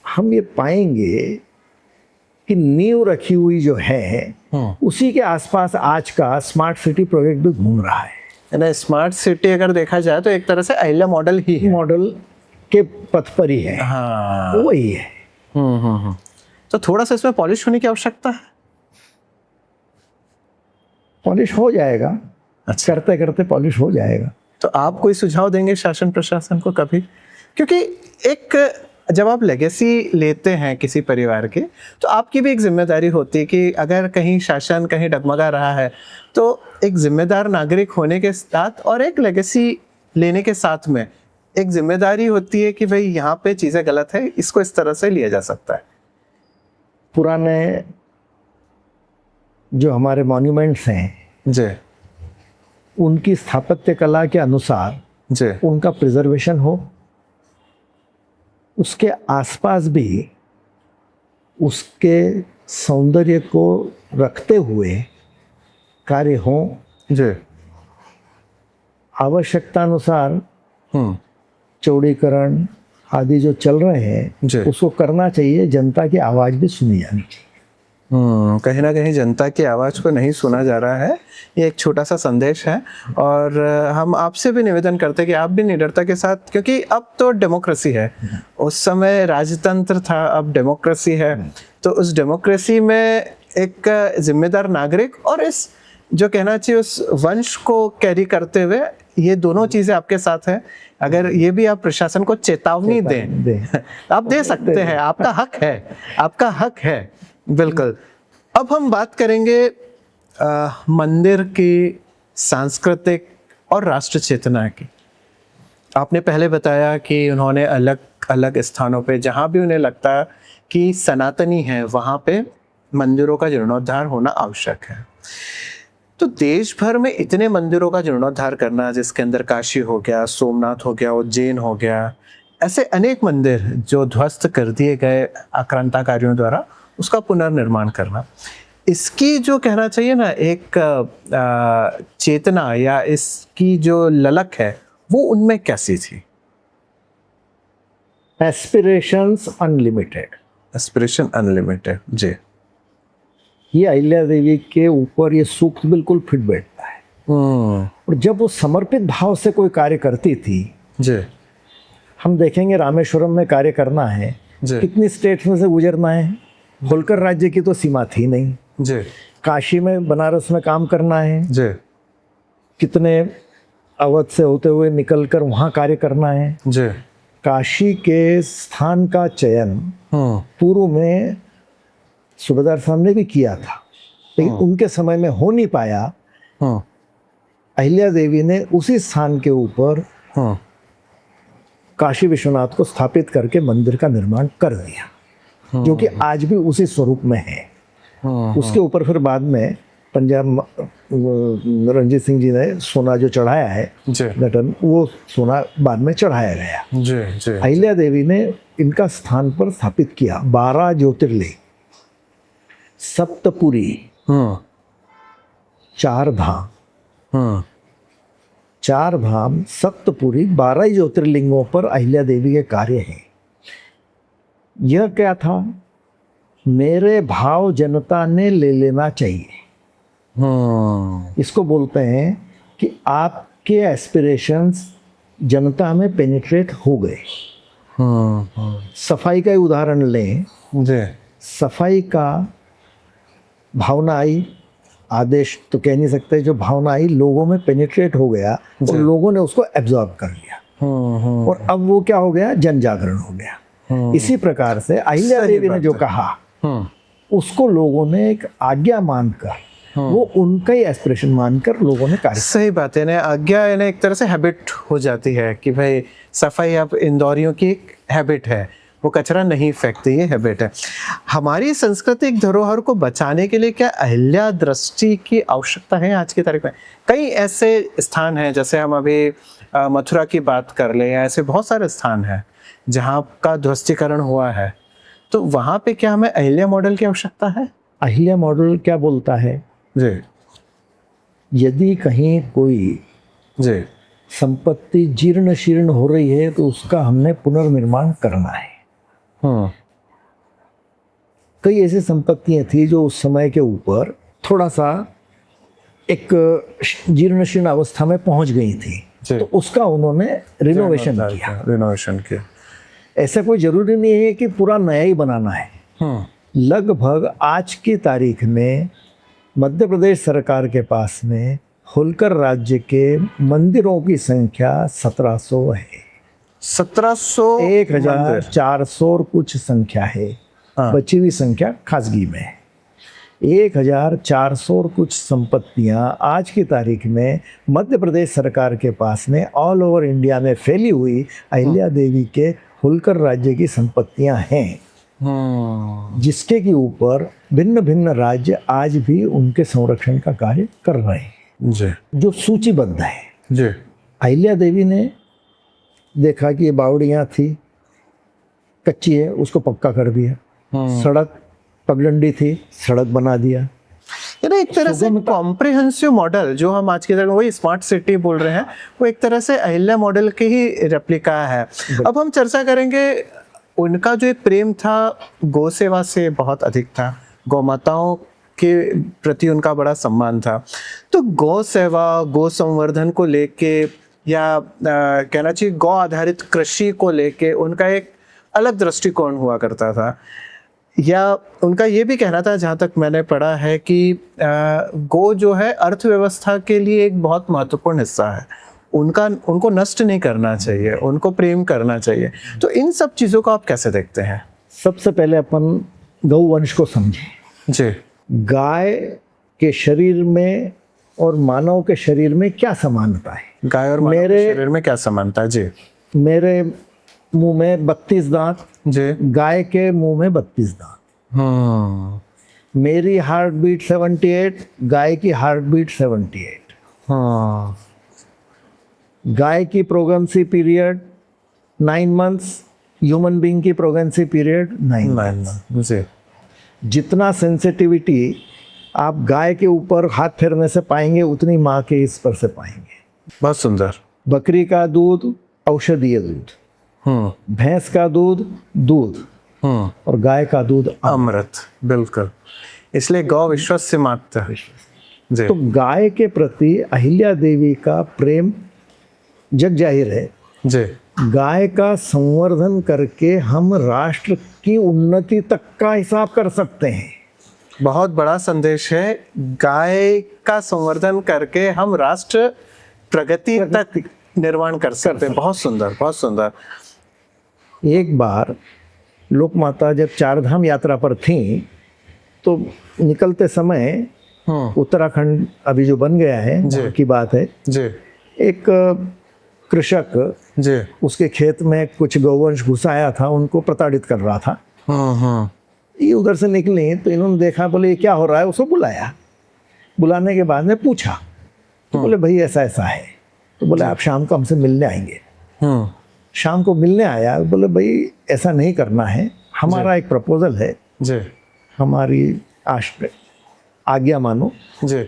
हम ये पाएंगे कि नींव रखी हुई जो है उसी के आसपास आज का स्मार्ट सिटी प्रोजेक्ट भी घूम रहा है। यानी स्मार्ट सिटी अगर देखा जाए तो एक तरह से अहिल्या मॉडल ही है। मॉडल के पथ पर ही है, हाँ वही है। तो थोड़ा सा इसमें पॉलिश होने की आवश्यकता है। पॉलिश हो जाएगा, अच्छा। करते करते पॉलिश हो जाएगा। तो आप कोई सुझाव देंगे शासन प्रशासन को कभी? क्योंकि एक जब आप लेगेसी लेते हैं किसी परिवार की तो आपकी भी एक जिम्मेदारी होती है कि अगर कहीं शासन कहीं डगमगा रहा है तो एक जिम्मेदार नागरिक होने के साथ और एक लेगेसी लेने के साथ में एक जिम्मेदारी होती है कि भाई यहाँ पे चीज़ें गलत है, इसको इस तरह से लिया जा सकता है। पुराने जो हमारे मॉन्यूमेंट्स हैं जी उनकी स्थापत्य कला के अनुसार जी उनका प्रिजर्वेशन हो, उसके आसपास भी उसके सौंदर्य को रखते हुए कार्य हो। जी आवश्यकता अनुसार चौड़ीकरण आदि जो चल रहे जी। हैं उसको करना चाहिए। जनता की आवाज़ भी सुनी जानी चाहिए। कहीं ना कहीं जनता की आवाज़ को नहीं सुना जा रहा है, ये एक छोटा सा संदेश है। और हम आपसे भी निवेदन करते हैं कि आप भी निडरता के साथ, क्योंकि अब तो डेमोक्रेसी है, उस समय राजतंत्र था, अब डेमोक्रेसी है, तो उस डेमोक्रेसी में एक जिम्मेदार नागरिक और इस जो कहना चाहिए उस वंश को कैरी करते हुए ये दोनों चीज़ें आपके साथ हैं। अगर ये भी आप प्रशासन को चेतावनी दें आप दे सकते हैं, आपका हक है, आपका हक है, बिल्कुल। अब हम बात करेंगे मंदिर की सांस्कृतिक और राष्ट्र चेतना की। आपने पहले बताया कि उन्होंने अलग अलग स्थानों पे जहाँ भी उन्हें लगता कि सनातनी है वहाँ पे मंदिरों का जीर्णोद्धार होना आवश्यक है। तो देश भर में इतने मंदिरों का जीर्णोद्धार करना, जिसके अंदर काशी हो गया, सोमनाथ हो गया, उज्जैन हो गया, ऐसे अनेक मंदिर जो ध्वस्त कर दिए गए आक्रांताकारियों द्वारा, उसका पुनर्निर्माण करना, इसकी जो कहना चाहिए ना एक चेतना या इसकी जो ललक है वो उनमें कैसी थी? Aspirations unlimited. Aspiration unlimited. जी ये अहिल्या देवी के ऊपर ये सूक्त बिल्कुल फिट बैठता है। और जब वो समर्पित भाव से कोई कार्य करती थी जी हम देखेंगे रामेश्वरम में कार्य करना है, कितनी स्टेट्स में से गुजरना है, होलकर राज्य की तो सीमा थी नहीं। जी काशी में, बनारस में काम करना है, जी कितने अवध से होते हुए निकलकर वहाँ कार्य करना है। जी काशी के स्थान का चयन पूर्व में सूबेदार साहब ने भी किया था, लेकिन उनके समय में हो नहीं पाया। अहिल्या देवी ने उसी स्थान के ऊपर काशी विश्वनाथ को स्थापित करके मंदिर का निर्माण कर दिया, जो कि आज भी उसी स्वरूप में है। उसके ऊपर फिर बाद में पंजाब रणजीत सिंह जी ने सोना जो चढ़ाया है नटन, वो सोना बाद में चढ़ाया गया। अहिल्या देवी ने इनका स्थान पर स्थापित किया। 12 ज्योतिर्लिंग, सप्तपुरी, 4 धाम, 4 धाम, सप्तपुरी, 12 ज्योतिर्लिंगों पर अहिल्या देवी के कार्य हैं। यह क्या था? मेरे भाव जनता ने ले लेना चाहिए। इसको बोलते हैं कि आपके एस्पिरेशंस जनता में पेनिट्रेट हो गए। सफाई का उदाहरण लें, सफाई का भावना आई, आदेश तो कह नहीं सकते, जो भावना आई लोगों में पेनिट्रेट हो गया और लोगों ने उसको एब्जॉर्ब कर लिया, और अब वो क्या हो गया? जन जागरण हो गया। इसी प्रकार से अहिल्या देवी ने जो कहा उसको लोगों ने एक आज्ञा मानकर, वो उनका ही एस्पिरेशन मानकर लोगों ने कार्य। सही बात है ना, आज्ञा है ना, एक तरह से हैबिट हो जाती है कि भाई सफाई अब इंदौरियों की एक हैबिट है, वो कचरा नहीं फेंकते, ये हैबिट है। हमारी सांस्कृतिक धरोहर को बचाने के लिए क्या अहिल्या दृष्टि की आवश्यकता है आज की तारीख में? कई ऐसे स्थान हैं, जैसे हम अभी मथुरा की बात कर ले, या ऐसे बहुत सारे स्थान हैं जहाँ का ध्वस्तीकरण हुआ है, तो वहाँ पे क्या हमें अहिल्या मॉडल की आवश्यकता है? अहिल्या मॉडल क्या बोलता है जी, यदि कहीं कोई जी संपत्ति जीर्ण शीर्ण हो रही है तो उसका हमने पुनर्निर्माण करना है। कई ऐसी संपत्तियां थी जो उस समय के ऊपर थोड़ा सा एक जीर्ण शीर्ण अवस्था में पहुंच गई थी, तो उसका उन्होंने रिनोवेशन किया। ऐसा कोई जरूरी नहीं है कि पूरा नया ही बनाना है। लगभग आज की तारीख में मध्य प्रदेश सरकार के पास में होलकर राज्य के मंदिरों की संख्या 1700 है। 1700, 1400 और कुछ संख्या है। बची हुई संख्या खासगी में है। 1400 और कुछ संपत्तियां आज की तारीख में मध्य प्रदेश सरकार के पास में ऑल ओवर इंडिया में फैली हुई अहिल्या देवी के होलकर राज्य की संपत्तियां हैं, जिसके के ऊपर भिन्न भिन्न राज्य आज भी उनके संरक्षण का कार्य कर रहे हैं, जो सूचीबद्ध है। अहिल्या देवी ने देखा कि ये बावड़ियाँ थी, कच्ची है, उसको पक्का कर दिया। सड़क पगडंडी थी, सड़क बना दिया। एक तरह से कॉम्प्रिहेंसिव मॉडल जो हम आज की तरह वही स्मार्ट सिटी बोल रहे हैं, वो एक तरह से अहिल्या मॉडल के ही रेप्लिका है। अब हम चर्चा करेंगे, उनका जो एक प्रेम था गौ सेवा से बहुत अधिक था, गौ माताओं के प्रति उनका बड़ा सम्मान था। तो गौ सेवा, गौ संवर्धन को लेके, या कहना चाहिए गौ आधारित कृषि को लेके उनका एक अलग दृष्टिकोण हुआ करता था, या उनका ये भी कहना था, जहाँ तक मैंने पढ़ा है, कि गौ जो है अर्थव्यवस्था के लिए एक बहुत महत्वपूर्ण हिस्सा है, उनको नष्ट नहीं करना चाहिए, उनको प्रेम करना चाहिए। तो इन सब चीज़ों को आप कैसे देखते हैं? सबसे पहले अपन गौवंश को समझें। जी, गाय के शरीर में और मानव के शरीर में क्या समानता है? गाय और मानव के शरीर में क्या समानता है? जी, मेरे मुंह में 32 दांत, जी, गाय के मुंह में 32 दांत। मेरी हार्ट बीट 78, गाय की हार्ट बीट 78। गाय की pregnancy period 9 months, human being की प्रेगनेंसी पीरियड 9 मंथ्स। जितना सेंसिटिविटी आप गाय के ऊपर हाथ फेरने से पाएंगे, उतनी माँ के इस पर से पाएंगे। बहुत सुंदर। बकरी का दूध औषधीय दूध, भैंस का दूध दूध, और गाय का दूध अमृत। बिल्कुल, इसलिए गौ विश्वस्य माता। तो गाय के प्रति अहिल्या देवी का प्रेम जग जाहिर है। जी। गाय का संवर्धन करके हम राष्ट्र की उन्नति तक का हिसाब कर सकते हैं। बहुत बड़ा संदेश है, गाय का संवर्धन करके हम राष्ट्र प्रगति तक निर्माण कर सकते हैं। बहुत सुंदर, बहुत सुंदर। एक बार लोक माता जब चारधाम यात्रा पर थी तो निकलते समय उत्तराखंड अभी जो बन गया है वहाँ की बात है जी। एक कृषक जी। उसके खेत में कुछ गौवंश घुसाया था, उनको प्रताड़ित कर रहा था। ये उधर से निकले तो इन्होंने देखा, बोले ये क्या हो रहा है, उसको बुलाया। बुलाने के बाद में पूछा तो बोले भाई ऐसा ऐसा है। तो बोले आप शाम को हमसे मिलने आएंगे। शाम को मिलने आया, बोले भाई ऐसा नहीं करना है, हमारा एक प्रपोजल है जी। हमारी आज्ञा मानो जी।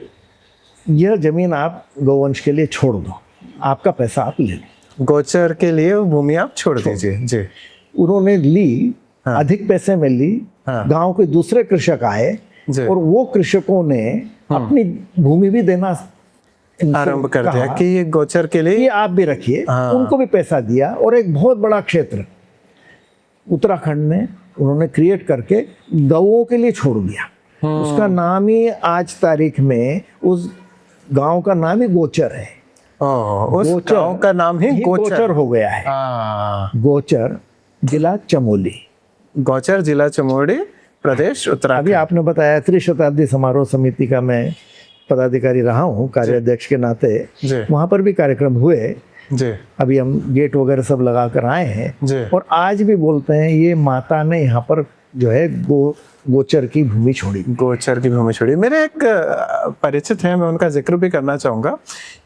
यह जमीन आप गौवंश के लिए छोड़ दो, आपका पैसा आप ले लो। गोचर के लिए वो भूमि आप छोड़ दीजिए। जी। उन्होंने ली, हाँ। अधिक पैसे में ली। हाँ। गांव के दूसरे कृषक आए और वो कृषकों ने अपनी भूमि भी देना आरंभ कर दिया कि ये गोचर के लिए ये आप भी रखिए। हाँ। उनको भी पैसा दिया और एक बहुत बड़ा क्षेत्र उत्तराखंड में उन्होंने क्रिएट करके गौओं के लिए छोड़ दिया। उसका नाम ही आज तारीख में उस गांव का नाम ही गोचर है। उस गांव का नाम ही गोचर हो गया है। गोचर जिला चमोली। गोचर जिला चमोली, प्रदेश उत्तराखंड। अभी आपने बताया त्रिशताब्दी समारोह समिति का मैं पदाधिकारी रहा हूँ कार्याध्यक्ष के नाते। वहाँ पर भी कार्यक्रम हुए। जी। अभी हम गेट वगैरह सब लगा कर आए हैं जी। और आज भी बोलते हैं ये माता ने यहाँ पर जो है गोचर की भूमि छोड़ी। गोचर की भूमि छोड़ी। मेरे एक परिचित हैं, मैं उनका जिक्र भी करना चाहूँगा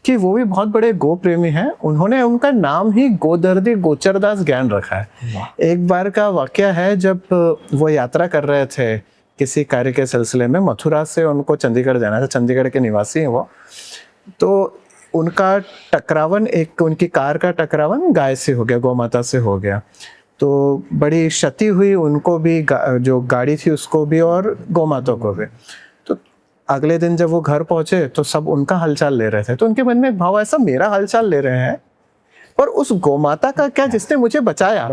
कि वो भी बहुत बड़े गो प्रेमी हैं। उन्होंने उनका नाम ही गोदर्दी गोचरदास ज्ञान रखा है। एक बार का वाकया है, जब वो यात्रा कर रहे थे किसी कार्य के सिलसिले में, मथुरा से उनको चंडीगढ़ जाना था, चंडीगढ़ के निवासी हैं वो, तो उनका टकरावन, एक उनकी कार का टकरावन गाय से हो गया, गौ माता से हो गया। तो बड़ी क्षति हुई उनको भी, जो गाड़ी थी उसको भी और गौ माता को भी। तो अगले दिन जब वो घर पहुंचे तो सब उनका हालचाल ले रहे थे। तो उनके मन में एक भाव, ऐसा मेरा हालचाल ले रहे हैं और उस गौ माता का क्या जिसने मुझे बचाया।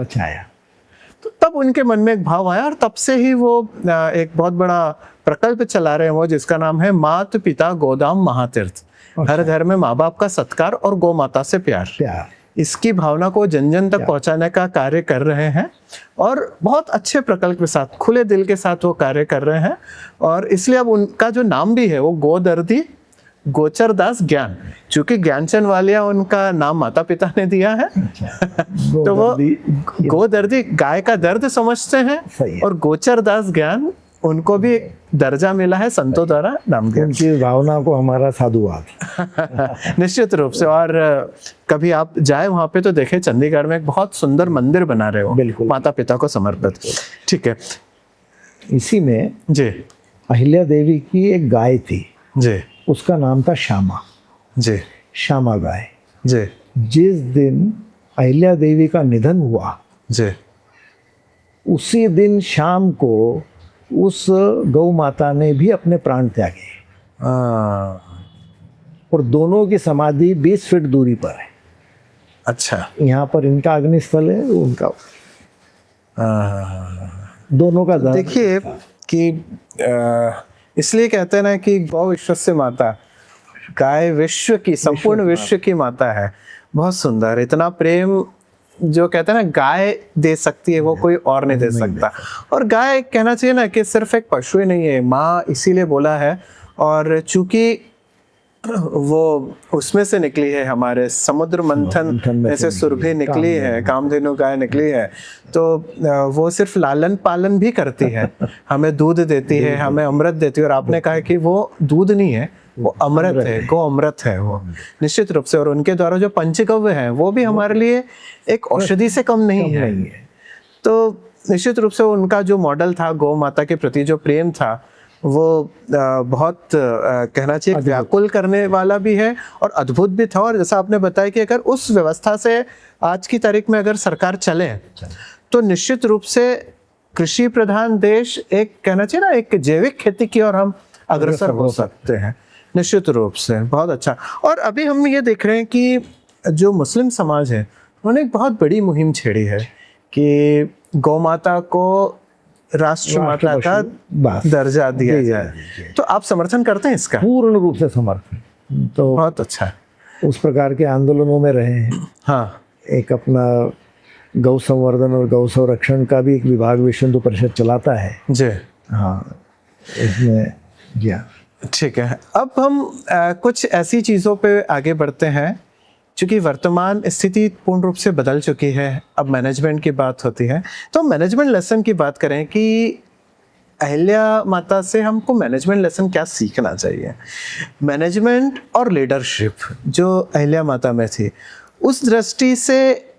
तो तब उनके मन में एक भाव आया और तब से ही वो एक बहुत बड़ा प्रकल्प चला रहे हैं वो, जिसका नाम है मात पिता गोदाम महातीर्थ। हर घर में माँ बाप का सत्कार और गौ माता से प्यार। इसकी भावना को जन जन तक पहुंचाने का कार्य कर रहे हैं और बहुत अच्छे प्रकल्प के साथ, खुले दिल के साथ वो कार्य कर रहे हैं। और इसलिए अब उनका जो नाम भी है वो गोदर्दी गोचरदास ज्ञान, चूंकि ज्ञानचंद वालिया उनका नाम माता पिता ने दिया है। तो वो गोदर्दी, गाय का दर्द समझते हैं, और गोचरदास ज्ञान उनको भी दर्जा मिला है संतों द्वारा नाम दिया। उनकी भावना को हमारा साधुवाद। निश्चित रूप से। और कभी आप जाए वहां पे तो देखे, चंडीगढ़ में एक बहुत सुंदर मंदिर बना रहे हो, बिल्कुल माता पिता को समर्पित। ठीक है। इसी में जी अहिल्या देवी की एक गाय थी जी, उसका नाम था श्यामा जी, श्यामा गाय जी। जिस दिन अहिल्या देवी का निधन हुआ जी, उसी दिन शाम को उस गौ माता ने भी अपने प्राण त्यागे और दोनों की समाधि 20 फीट दूरी पर है। अच्छा। यहाँ पर इनका अग्निस्थल है, उनका दोनों का। देखिए कि इसलिए कहते हैं ना कि गौ विश्वस्य माता, गाय विश्व की, संपूर्ण विश्व की माता है। बहुत सुंदर। इतना प्रेम जो कहते हैं ना गाय दे सकती है वो कोई और नहीं दे सकता। और गाय कहना चाहिए ना कि सिर्फ एक पशु ही नहीं है, माँ इसीलिए बोला है। और चूंकि वो उसमें से निकली है, हमारे समुद्र मंथन ऐसे सुरभि निकली है, कामधेनु गाय निकली है, तो वो सिर्फ लालन पालन भी करती है, हमें दूध देती है, हमें अमृत देती है। और आपने कहा कि वो दूध नहीं है, वो अमृत है, गो अमृत है वो, निश्चित रूप से। और उनके द्वारा जो पंचगव्य है वो भी हमारे लिए एक औषधि से कम नहीं है। तो निश्चित रूप से उनका जो मॉडल था गौ माता के प्रति, जो प्रेम था, वो बहुत कहना चाहिए व्याकुल करने वाला भी है और अद्भुत भी था। और जैसा आपने बताया कि अगर उस व्यवस्था से आज की तारीख में अगर सरकार चले तो निश्चित रूप से कृषि प्रधान देश, एक कहना चाहिए ना, एक जैविक खेती की ओर हम अग्रसर हो सकते हैं, निश्चित रूप से। बहुत अच्छा। और अभी हम ये देख रहे हैं कि जो मुस्लिम समाज है उन्होंने एक बहुत बड़ी मुहिम छेड़ी है कि गौ माता को राष्ट्र माता का दर्जा दिया जाए। तो आप समर्थन करते हैं इसका? पूर्ण रूप से समर्थन। तो बहुत अच्छा है। उस प्रकार के आंदोलनों में रहे हैं। हाँ, एक अपना गौ संवर्धन और गौ संरक्षण का भी एक विभाग विश्व हिंदू परिषद चलाता है जी। हाँ, इसमें जी। ठीक है, अब हम कुछ ऐसी चीज़ों पे आगे बढ़ते हैं। चूँकि वर्तमान स्थिति पूर्ण रूप से बदल चुकी है, अब मैनेजमेंट की बात होती है, तो मैनेजमेंट लेसन की बात करें कि अहिल्या माता से हमको मैनेजमेंट लेसन क्या सीखना चाहिए। मैनेजमेंट और लीडरशिप जो अहिल्या माता में थी, उस दृष्टि से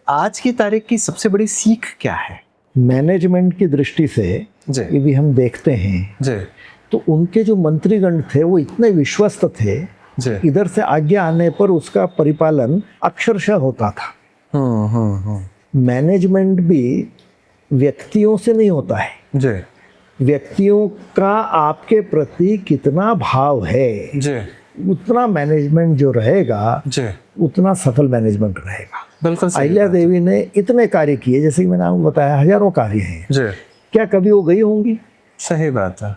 आज की तारीख की सबसे बड़ी सीख क्या है? मैनेजमेंट की दृष्टि से यदि हम देखते हैं जी, तो उनके जो मंत्रीगण थे वो इतने विश्वस्त थे, इधर से आज्ञा आने पर उसका परिपालन अक्षरशः होता था। मैनेजमेंट भी व्यक्तियों से नहीं होता है जी। व्यक्तियों का आपके प्रति कितना भाव है जी, उतना मैनेजमेंट जो रहेगा जी, उतना सफल मैनेजमेंट रहेगा। बिल्कुल सही अहिल्या बात। देवी ने इतने कार्य किए, जैसे कि मैंने आपको बताया, हजारों कार्य हैं। जी, क्या कभी वो गई होंगी? सही बात है।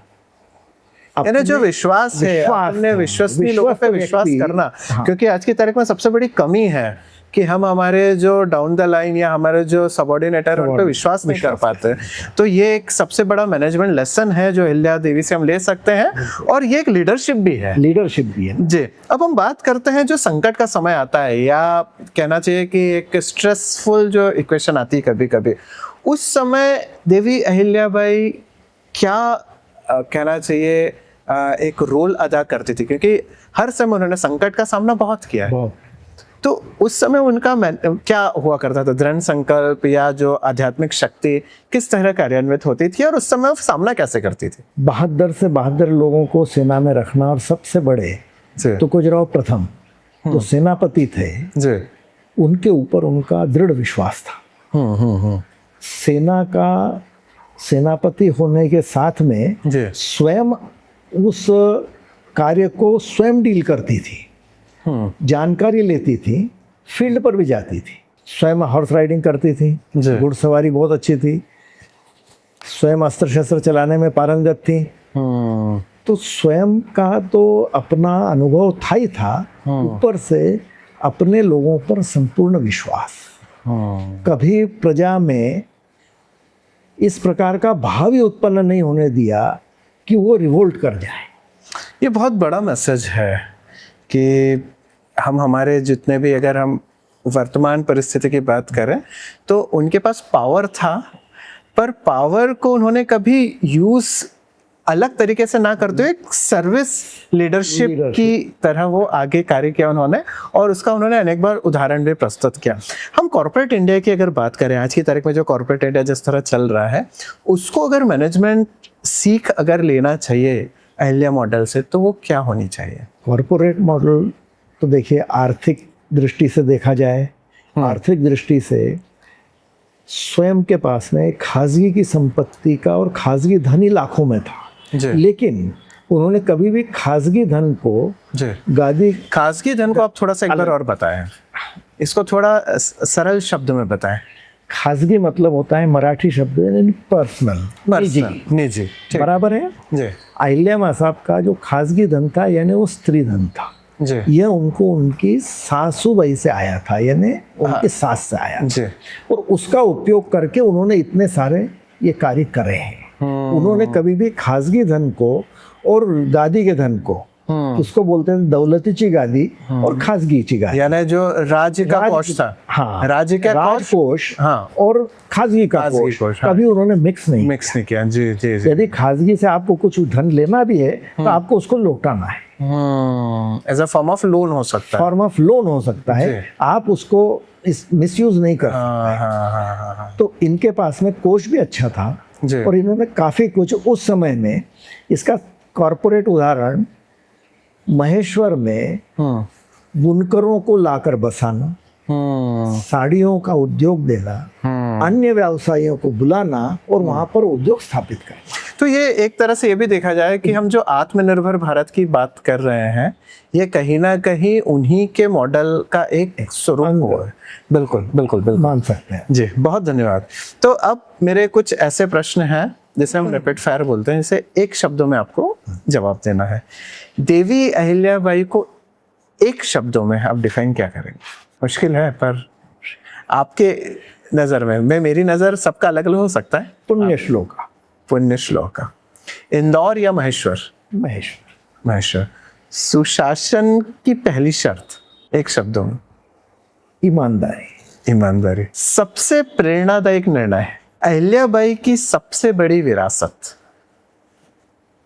अपने जो विश्वास है, अपने विश्वसनीय लोगों पे विश्वास करना, क्योंकि आज की तारीख में सबसे बड़ी कमी है कि हम हमारे जो डाउन द लाइन या हमारे जो सबऑर्डिनेटर उन पे विश्वास नहीं कर पाते। तो ये एक सबसे बड़ा मैनेजमेंट लेसन है जो अहिल्या देवी से हम ले सकते हैं, और ये एक लीडरशिप भी है। लीडरशिप भी है जी। अब हम बात करते हैं जो संकट का समय आता है, या कहना चाहिए कि एक स्ट्रेसफुल जो इक्वेशन आती है कभी कभी, उस समय देवी अहिल्याबाई क्या कहना चाहिए एक रोल अदा करती थी, क्योंकि हर समय उन्होंने संकट का सामना बहुत किया है। तो उस समय उनका क्या हुआ करता था? दृढ़ संकल्प या जो आध्यात्मिक शक्ति किस तरह कार्यान्वित होती थी, और उस समय वो सामना कैसे करती थी? बहादुर से बहादुर लोगों को सेना में रखना, और सबसे बड़े तुकोजराव प्रथम जो सेनापति थे जी, उनके ऊपर उनका दृढ़ विश्वास था। सेना का सेनापति होने के साथ में स्वयं उस कार्य को स्वयं डील करती थी, जानकारी लेती थी, फील्ड पर भी जाती थी, स्वयं हॉर्स राइडिंग करती थी, घुड़सवारी बहुत अच्छी थी, स्वयं अस्त्र शस्त्र चलाने में पारंगत थी। तो स्वयं का तो अपना अनुभव था ही था, ऊपर से अपने लोगों पर संपूर्ण विश्वास। कभी प्रजा में इस प्रकार का भाव ही उत्पन्न नहीं होने दिया कि वो रिवोल्ट कर जाए। ये बहुत बड़ा मैसेज है कि हम हमारे जितने भी, अगर हम वर्तमान परिस्थिति की बात करें, तो उनके पास पावर था, पर पावर को उन्होंने कभी यूज अलग तरीके से ना करते हुए एक सर्विस लीडरशिप की तरह वो आगे कार्य किया उन्होंने, और उसका उन्होंने अनेक बार उदाहरण भी प्रस्तुत किया। हम कॉर्पोरेट इंडिया की अगर बात करें, आज की तारीख में जो कॉर्पोरेट इंडिया जिस तरह चल रहा है, उसको अगर मैनेजमेंट सीख अगर लेना चाहिए अहिल्या मॉडल से, तो वो क्या होनी चाहिए? कॉर्पोरेट मॉडल तो देखिए, आर्थिक दृष्टि से देखा जाए, आर्थिक दृष्टि से स्वयं के पास में खासगी की संपत्ति का और खासगी धन ही लाखों में था, लेकिन उन्होंने कभी भी खासगी धन को गादी। खासगी धन को आप थोड़ा सा एक बार और बताएं, इसको थोड़ा सरल शब्द में बताएं। खासगी मतलब होता है मराठी शब्द पर्सनल, निजी, बराबर है जी। अहिल्या माँ साहब का जो खासगी धन था, यानी वो स्त्री धन था जी। यह उनको उनकी सासूबाई से आया था, यानी उनकी सास से आया जी। और उसका उपयोग करके उन्होंने इतने सारे ये कार्य करे हैं। उन्होंने कभी भी खासगी धन को और गादी के धन को, उसको बोलते हैं दौलतीची गादी और खासगीची गादी, यानी जो राज्य का कोष था, हाँ, राज्य का राजकोष, हाँ, और खासगी का कोष, हाँ, कभी उन्होंने मिक्स नहीं किया जी, जी, जी। यदि खासगी से आपको कुछ धन लेना भी है तो आपको उसको लौटाना है, as a form of loan हो सकता है, फॉर्म ऑफ लोन हो सकता है, आप उसको मिसयूज नहीं कर सकते। तो इनके पास में कोष भी अच्छा था, और इन्होंने काफी कुछ उस समय में, इसका कॉर्पोरेट उदाहरण महेश्वर में बुनकरों को लाकर बसाना, साड़ियों का उद्योग देना, अन्य व्यवसायियों को बुलाना और वहां पर उद्योग स्थापित करना। तो ये एक तरह से ये भी देखा जाए कि हम जो आत्मनिर्भर भारत की बात कर रहे हैं, ये कहीं ना कहीं उन्हीं के मॉडल का एक स्वरूप है। बिल्कुल बिल्कुल बिल्कुल मान सकते हैं जी, बहुत धन्यवाद। तो अब मेरे कुछ ऐसे प्रश्न हैं जैसे हम रैपिड फायर बोलते हैं, इसे एक शब्दों में आपको जवाब देना है। देवी अहिल्याबाई को एक शब्दों में आप डिफाइन क्या करेंगे? मुश्किल है पर आपके नजर में मेरी नजर सबका अलग अलग हो सकता है। पुण्य श्लोका। पुण्य श्लोका। इंदौर या महेश्वर? महेश्वर। महेश्वर। सुशासन की पहली शर्त एक शब्दों में? ईमानदारी। ईमानदारी। सबसे प्रेरणादायक निर्णय? अहिल्याबाई की सबसे बड़ी विरासत?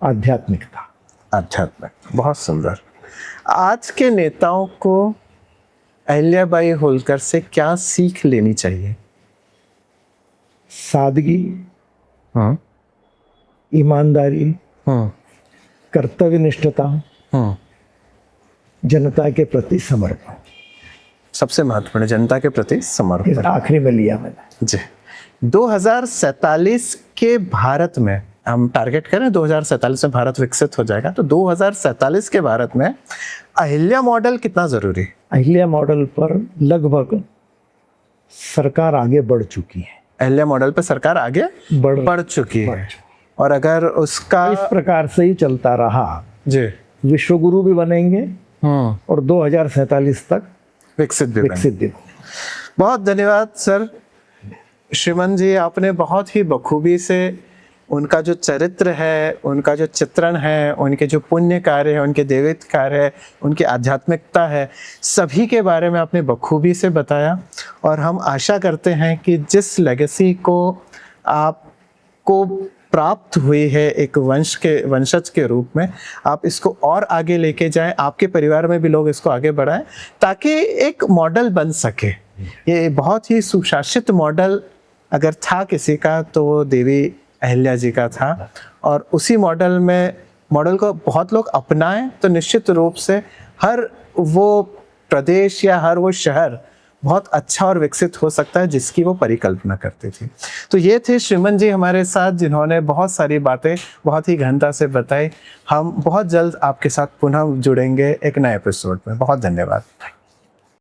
आध्यात्मिकता। आध्यात्मिक। बहुत सुंदर। आज के नेताओं को अहिल्याबाई होलकर से क्या सीख लेनी चाहिए? सादगी, हाँ ईमानदारी, हाँ कर्तव्यनिष्ठता, हाँ। जनता के प्रति समर्पण। सबसे महत्वपूर्ण, जनता के प्रति समर्पण। आखिरी में लिया मैंने जी। 2047 के भारत में हम टारगेट करें 2047 में भारत विकसित हो जाएगा, तो 2047 के भारत में अहिल्या मॉडल कितना जरूरी? अहिल्या मॉडल पर लगभग सरकार आगे बढ़ चुकी है। अहिल्या मॉडल पर सरकार आगे बढ़ चुकी है, और अगर उसका इस प्रकार से ही चलता रहा जी विश्वगुरु भी बनेंगे और 2047 तक विकसित भी विकसित। बहुत धन्यवाद सर। श्रीमान जी, आपने बहुत ही बखूबी से उनका जो चरित्र है, उनका जो चित्रण है, उनके जो पुण्य कार्य है, उनके दैविक कार्य है, उनकी आध्यात्मिकता है, सभी के बारे में आपने बखूबी से बताया। और हम आशा करते हैं कि जिस लेगेसी को आपको प्राप्त हुई है एक वंशज के रूप में, आप इसको और आगे लेके जाएं, आपके परिवार में भी लोग इसको आगे बढ़ाएं, ताकि एक मॉडल बन सके। ये बहुत ही सुशासित मॉडल अगर था किसी का तो वो देवी अहिल्या जी का था, और उसी मॉडल को बहुत लोग अपनाएं तो निश्चित रूप से हर वो प्रदेश या हर वो शहर बहुत अच्छा और विकसित हो सकता है जिसकी वो परिकल्पना करती थी। तो ये थे श्रीमान जी हमारे साथ, जिन्होंने बहुत सारी बातें बहुत ही गहनता से बताई। हम बहुत जल्द आपके साथ पुनः जुड़ेंगे एक नए एपिसोड में। बहुत धन्यवाद।